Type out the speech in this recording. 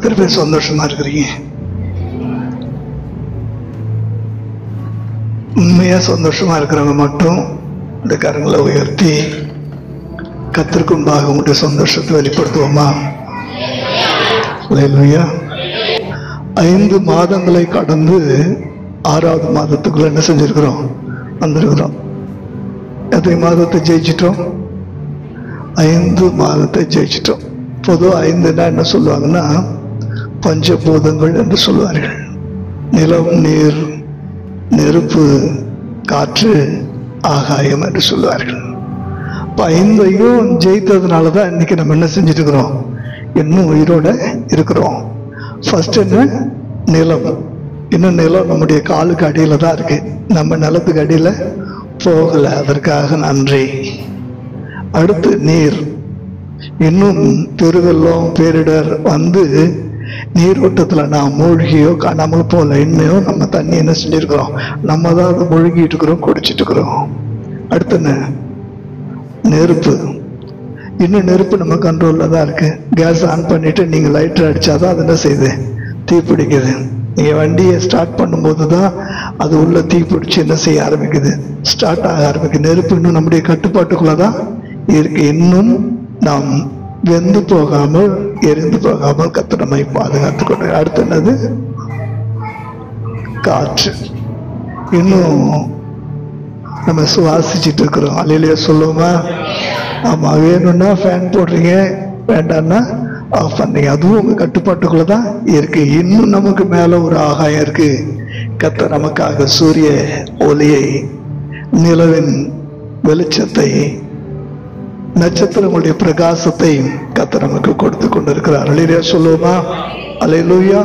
எத்தனை பேர் சந்தோஷமா இருக்கிறீங்க? உண்மையா சந்தோஷமா இருக்கிறவங்க மட்டும் இந்த கரங்களை உயர்த்தி கர்த்தருக்கு முன்பாக உங்களுடைய சந்தோஷத்தை வெளிப்படுத்துவோமா? அல்லேலூயா. 5 மாதங்களை கடந்து 6வது மாதத்துக்குள்ள என்ன செஞ்சிருக்கிறோம்? வந்திருக்கிறோம். எத்தனை மாதத்தை ஜெயிச்சிட்டோம்? 5 மாதத்தை ஜெயிச்சிட்டோம். பொதுவாக 5ன்னா என்ன சொல்லுவாங்கன்னா பஞ்சபூதங்கள் என்று சொல்லுவார்கள். நிலம், நீர், நெருப்பு, காற்று, ஆகாயம் என்று சொல்லுவார்கள். இப்போ 5ஐயும் ஜெயித்ததுனால தான் இன்னைக்கு நம்ம என்ன செஞ்சுட்டு இருக்கிறோம்? இன்னும் உயிரோட இருக்கிறோம். ஃபர்ஸ்ட் என்ன? நிலம். இன்னும் நிலம் நம்முடைய காலுக்கு அடியில் தான் இருக்கு. நம்ம நிலத்துக்கு அடியில் போகலை, அதற்காக நன்றி. அடுத்து நீர். இன்னும் பெருவெள்ளம், பேரிடர் வந்து நீரோட்டத்தில் நான் மூழ்கியோ காணாமல் போகல, இன்னும் நம்ம தண்ணி என்ன செஞ்சிருக்கிறோம்? நம்ம தான் அதை மூழ்கிட்டு இருக்கிறோம், குடிச்சிட்டு இருக்கிறோம். அடுத்து என்ன? நெருப்பு. இன்னும் நெருப்பு நம்ம கண்ட்ரோலில் தான் இருக்கு. கேஸ் ஆன் பண்ணிட்டு நீங்கள் லைட்டர் அடிச்சாதான் அது என்ன செய்யுது? தீ பிடிக்குது. நீங்கள் வண்டியை ஸ்டார்ட் பண்ணும்போது தான் அது உள்ள தீ பிடிச்சி என்ன செய்ய ஆரம்பிக்குது? ஸ்டார்ட் ஆக ஆரம்பிக்குது. நெருப்பு இன்னும் நம்முடைய கட்டுப்பாட்டுக்குள்ள தான் இருக்கு. இன்னும் நாம் வெந்து போகாமல், எரிந்து போகாமல் கர்த்தர் நம்மை பாதுகாத்துக் கொண்டு. அடுத்து என்னது? காற்று. இன்னும் நம்ம சுவாசிச்சுட்டு இருக்கிறோம். அல்லேலூயா சொல்லுவோமா? ஆமா. வேணும்னா ஃபேன் போடுறீங்க, வேண்டாம்னா ஆஃப் பண்றீங்க. அதுவும் உங்க கட்டுப்பாட்டுக்குள்ள தான் இருக்கு. இன்னும் நமக்கு மேல ஒரு ஆகாயம் இருக்கு. கர்த்தர் நமக்காக சூரிய ஒளியை, நிலவின் வெளிச்சத்தை, நட்சத்திரங்களுடைய பிரகாசத்தை கர்த்தர் நமக்கு கொடுத்து கொண்டிருக்கிறார். அல்லேலூயா சொல்லுவோமா? அல்லேலூயா.